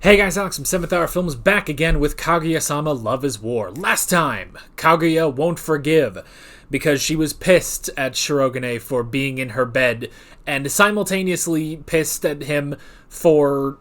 Hey guys, Alex from 7th Hour Films back again with Kaguya-Sama Love is War. Last time, Kaguya won't forgive because she was pissed at Shirogane for being in her bed and simultaneously pissed at him for,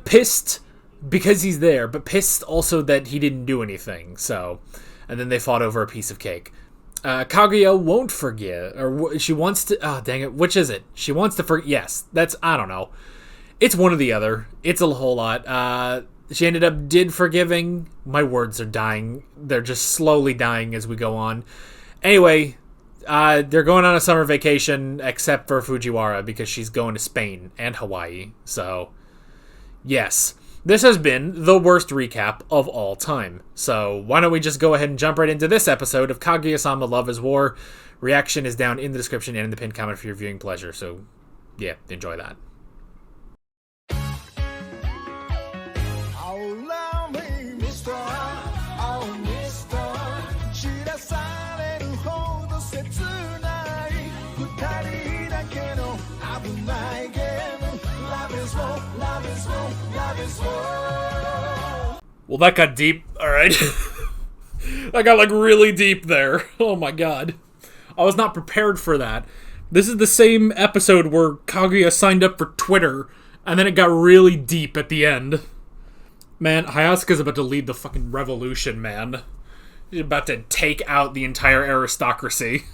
pissed because he's there, but pissed also that he didn't do anything, and then they fought over a piece of cake. Kaguya won't forgive, or she wants to, dang it, which is it? She wants to yes, I don't know. It's one or the other. It's a whole lot. She did forgiving. My words are dying. They're just slowly dying as we go on. Anyway, they're going on a summer vacation, except for Fujiwara, because she's going to Spain and Hawaii. So, yes. This has been the worst recap of all time. So, why don't we just go ahead and jump right into this episode of Kaguya-Sama Love is War. Reaction is down in the description and in the pinned comment for your viewing pleasure. So, yeah, enjoy that. Well, that got deep. Alright. That got, really deep there. Oh my god. I was not prepared for that. This is the same episode where Kaguya signed up for Twitter, and then it got really deep at the end. Man, Hayasuka's about to lead the fucking revolution, man. He's about to take out the entire aristocracy.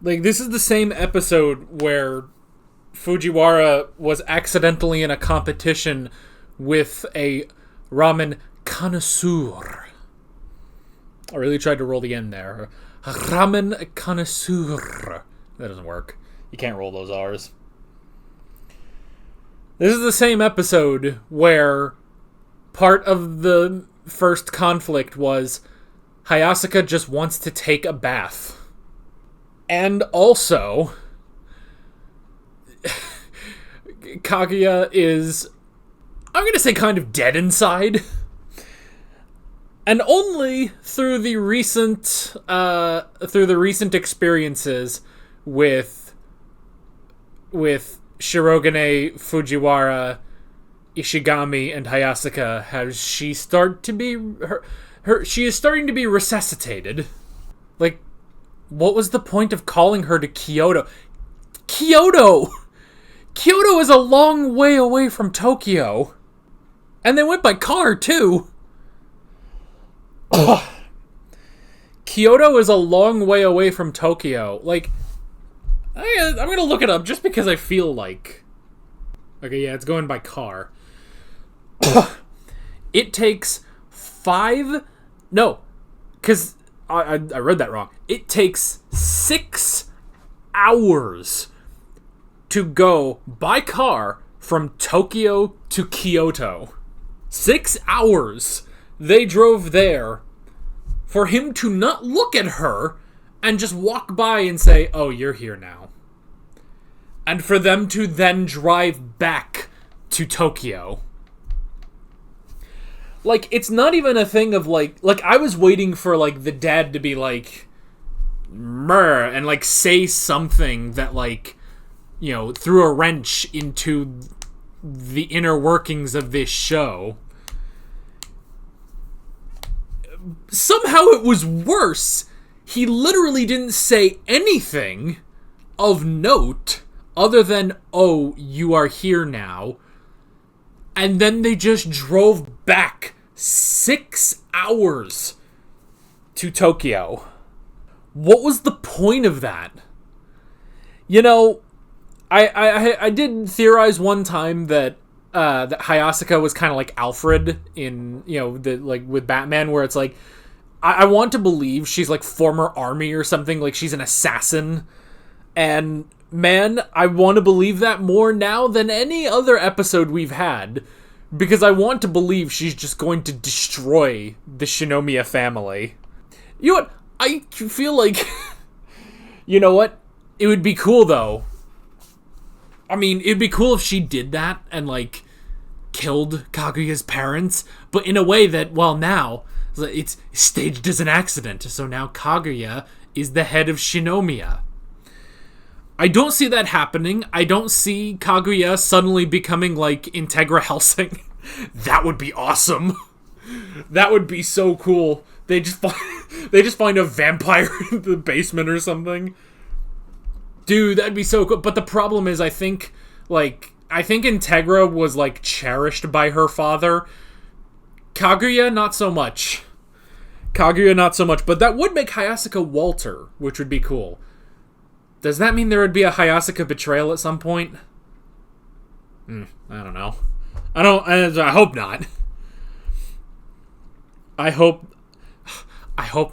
This is the same episode where Fujiwara was accidentally in a competition with a ramen connoisseur. I really tried to roll the N there. A ramen connoisseur. That doesn't work. You can't roll those R's. This is the same episode where part of the first conflict was Hayasuka just wants to take a bath. And also, Kaguya is, I'm going to say, kind of dead inside. And only through the recent experiences with Shirogane, Fujiwara, Ishigami, and Hayasuka has she started to be she is starting to be resuscitated. What was the point of calling her to Kyoto? Kyoto is a long way away from Tokyo. And they went by car, too. Kyoto is a long way away from Tokyo. I'm gonna look it up just because I feel like... Okay, yeah, it's going by car. It takes 5... No, because I read that wrong. It takes 6 hours to go by car from Tokyo to Kyoto. 6 hours they drove there for him to not look at her and just walk by and say, "Oh, you're here now." And for them to then drive back to Tokyo. It's not even a thing of, I was waiting for, the dad to be "Mrr," and, say something that, threw a wrench into the inner workings of this show. Somehow it was worse. He literally didn't say anything of note other than, "Oh, you are here now." And then they just drove back 6 hours to Tokyo. What was the point of that? I did theorize one time that Hayasuka was kind of like Alfred in, with Batman, where it's I want to believe she's former army or something, she's an assassin. And man, I want to believe that more now than any other episode we've had, because I want to believe she's just going to destroy the Shinomiya family. You know what? I feel you know what? It would be cool, though. I mean, it'd be cool if she did that and, killed Kaguya's parents, but in a way that, now, it's staged as an accident, so now Kaguya is the head of Shinomiya. I don't see that happening. I don't see Kaguya suddenly becoming like Integra Helsing. That would be awesome. That would be so cool. They just find a vampire in the basement or something. Dude, that'd be so cool. But the problem is, I think Integra was like cherished by her father. Kaguya, not so much. But that would make Hayasaka Walter, which would be cool. Does that mean there would be a Hayasaka betrayal at some point? I don't know. I hope not. I hope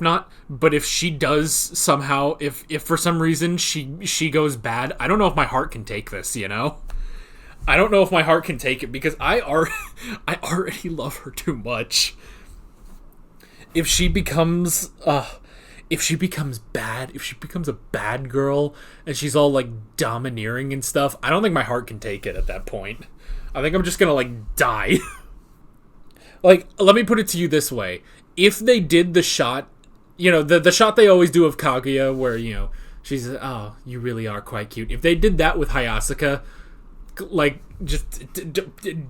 not. But if she does somehow, if for some reason she goes bad, I don't know if my heart can take this, you know? I don't know if my heart can take it, because I already love her too much. If she becomes bad, if she becomes a bad girl, and she's all, like, domineering and stuff, I don't think my heart can take it at that point. I think I'm just gonna, like, die. Like, let me put it to you this way. If they did the shot, you know, the shot they always do of Kaguya, where, you know, she's, oh, you really are quite cute. If they did that with Hayasaka, like, just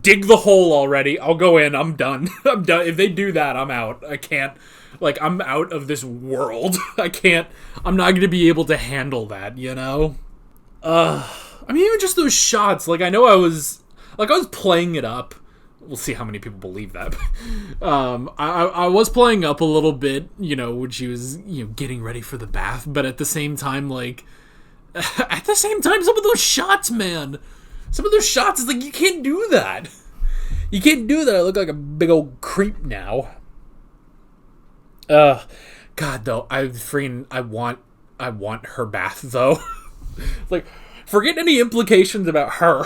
dig the hole already. I'll go in. I'm done. I'm done. If they do that, I'm out. I can't. Like, I'm out of this world. I can't. I'm not going to be able to handle that, you know? I mean, even just those shots. Like, I know I was playing it up. We'll see how many people believe that. I was playing up a little bit, you know, when she was, you know, getting ready for the bath. But at the same time, like, some of those shots, man. Some of those shots, is like, you can't do that. You can't do that. I look like a big old creep now. God, though, I want her bath, though. Like, forget any implications about her.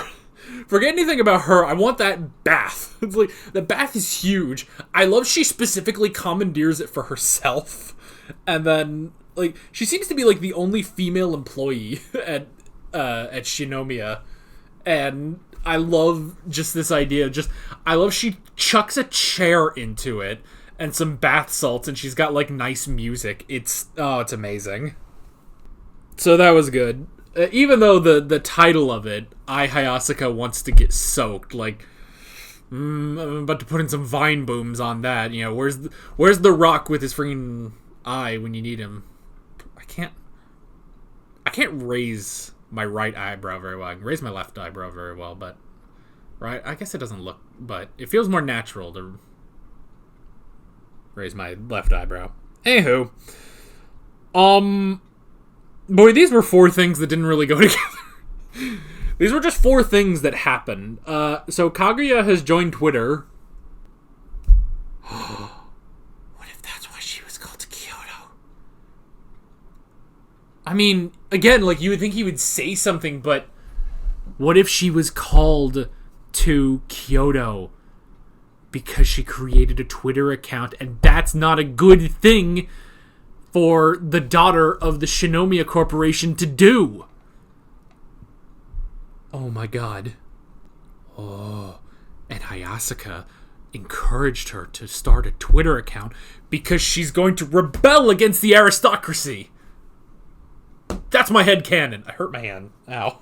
Forget anything about her. I want that bath. It's like, the bath is huge. I love she specifically commandeers it for herself. And then, like, she seems to be, like, the only female employee at Shinomiya. And I love just this idea. I love she chucks a chair into it and some bath salts, and she's got, like, nice music. It's amazing. So that was good. Even though the title of it, I, Hayasaka, wants to get soaked. Like, I'm about to put in some vine booms on that. You know, where's the Rock with his freaking eye when you need him? I can't raise my right eyebrow very well. I can raise my left eyebrow very well, but right, I guess it doesn't look, but it feels more natural to raise my left eyebrow. Anywho, boy, these were 4 things that didn't really go together. These were just 4 things that happened. So Kaguya has joined Twitter. What if that's why she was called to Kyoto? I mean, again, like, you would think he would say something, but what if she was called to Kyoto because she created a Twitter account, and that's not a good thing for the daughter of the Shinomiya Corporation to do? Oh my god. Oh, and Hayasaka encouraged her to start a Twitter account because she's going to rebel against the aristocracy. That's my headcanon. I hurt my hand. Ow.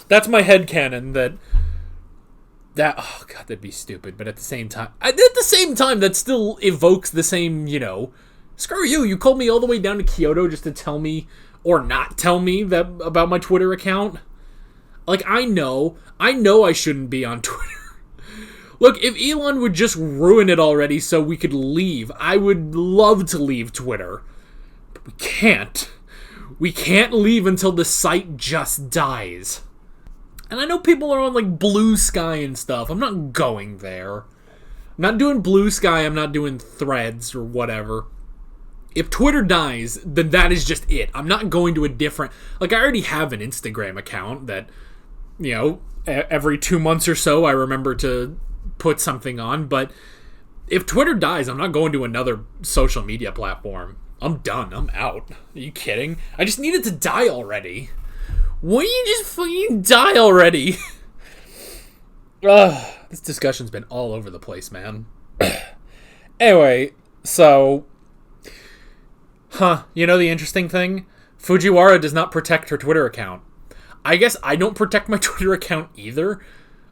That's my headcanon that oh god, that'd be stupid, but at the same time, that still evokes the same, you know, screw you, you called me all the way down to Kyoto just to tell me, or not tell me, that about my Twitter account. Like, I know I shouldn't be on Twitter. Look, if Elon would just ruin it already so we could leave, I would love to leave Twitter. But we can't. We can't leave until the site just dies. And I know people are on, like, Blue Sky and stuff. I'm not going there. I'm not doing Blue Sky, I'm not doing Threads or whatever. If Twitter dies, then that is just it. I'm not going to a different... Like, I already have an Instagram account that, you know, every 2 months or so I remember to put something on. But if Twitter dies, I'm not going to another social media platform. I'm done. I'm out. Are you kidding? I just need it to die already. Why don't you just fucking die already? This discussion's been all over the place, man. Anyway, so... you know the interesting thing? Fujiwara does not protect her Twitter account. I guess I don't protect my Twitter account either.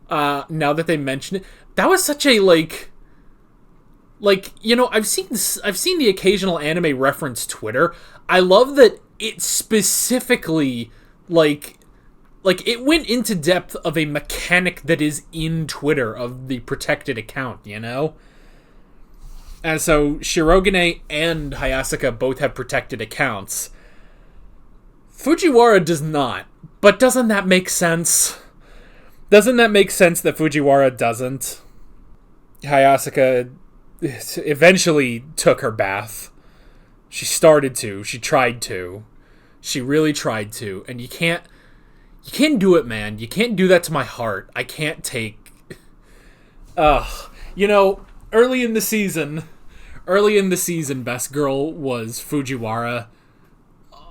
Now that they mention it, that was such a like, you know, I've seen the occasional anime reference Twitter. I love that it specifically like it went into depth of a mechanic that is in Twitter of the protected account, you know? And so Shirogane and Hayasaka both have protected accounts. Fujiwara does not. But doesn't that make sense? Doesn't that make sense that Fujiwara doesn't? Hayasaka eventually took her bath. She started to. She tried to. She really tried to. And you can't do it, man. You can't do that to my heart. I can't take... You know, early in the season, best girl was Fujiwara.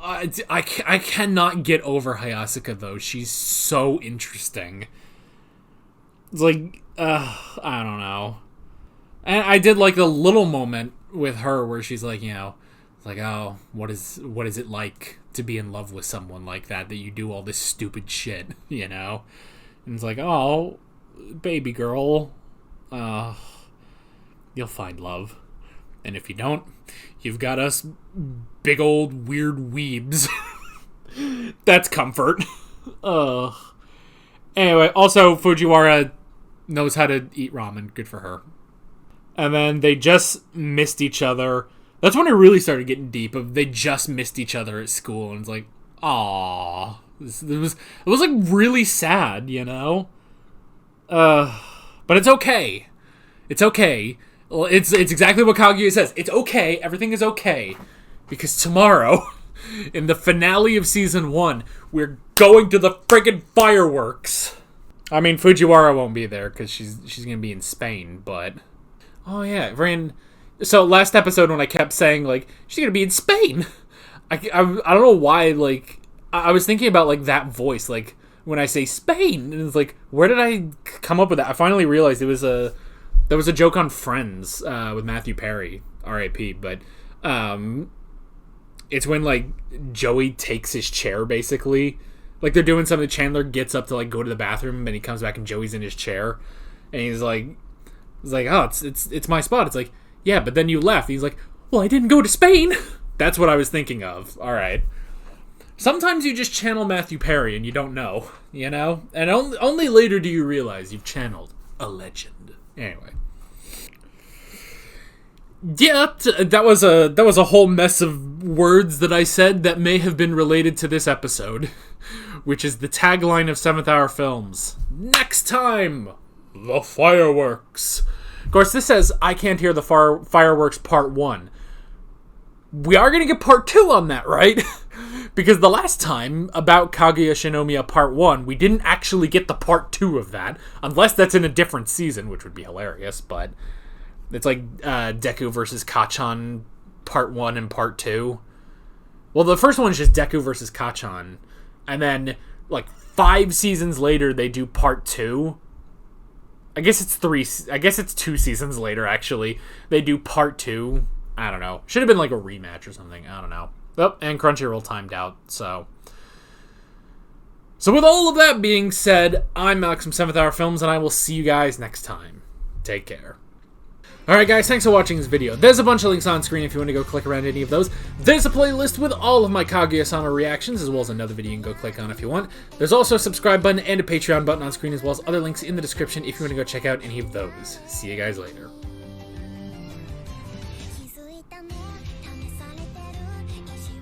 I cannot get over Hayasaka, though. She's so interesting. It's like, I don't know. And I did like the little moment with her where she's like, you know, it's like, oh, what is it like to be in love with someone like that you do all this stupid shit, you know? And it's like, oh, baby girl, you'll find love. And if you don't, you've got us big old weird weebs. That's comfort. Anyway, also Fujiwara knows how to eat ramen. Good for her. And then they just missed each other. That's when it really started getting deep. They just missed each other at school, and it's like, aww. It was like really sad, you know. But it's okay. It's okay. Well, it's exactly what Kaguya says. It's okay. Everything is okay. Because tomorrow, in the finale of Season 1, we're going to the friggin' fireworks. I mean, Fujiwara won't be there because she's going to be in Spain, but... Oh, yeah. So, last episode when I kept saying, like, she's going to be in Spain. I don't know why, like... I was thinking about, like, that voice, like, when I say Spain. And it's like, where did I come up with that? I finally realized there was a joke on Friends with Matthew Perry, R.I.P., but it's when, like, Joey takes his chair, basically. Like, they're doing something, Chandler gets up to, like, go to the bathroom, and he comes back and Joey's in his chair. And he's like, oh, it's my spot. It's like, yeah, but then you left. He's like, well, I didn't go to Spain. That's what I was thinking of. All right. Sometimes you just channel Matthew Perry and you don't know, you know? And only later do you realize you've channeled a legend. Anyway. Yeah, that was a whole mess of words that I said that may have been related to this episode, which is the tagline of 7th Hour Films. Next time, the fireworks. Of course, this says, I can't hear the fireworks part 1. We are going to get part 2 on that, right? Because the last time, about Kaguya Shinomiya part 1, we didn't actually get the part 2 of that, unless that's in a different season, which would be hilarious, but it's like Deku versus Kachan part 1 and part 2. Well, the first one is just Deku versus Kachan, and then, like, 5 seasons later, they do part 2. I guess it's 2 seasons later, actually. They do part 2. I don't know. Should have been like a rematch or something. I don't know. Oh, and Crunchyroll timed out, so with all of that being said, I'm Alex from 7th Hour Films, and I will see you guys next time. Take care. Alright guys, thanks for watching this video. There's a bunch of links on screen if you want to go click around any of those. There's a playlist with all of my Kaguya-Sama reactions, as well as another video you can go click on if you want. There's also a subscribe button and a Patreon button on screen, as well as other links in the description if you want to go check out any of those. See you guys later.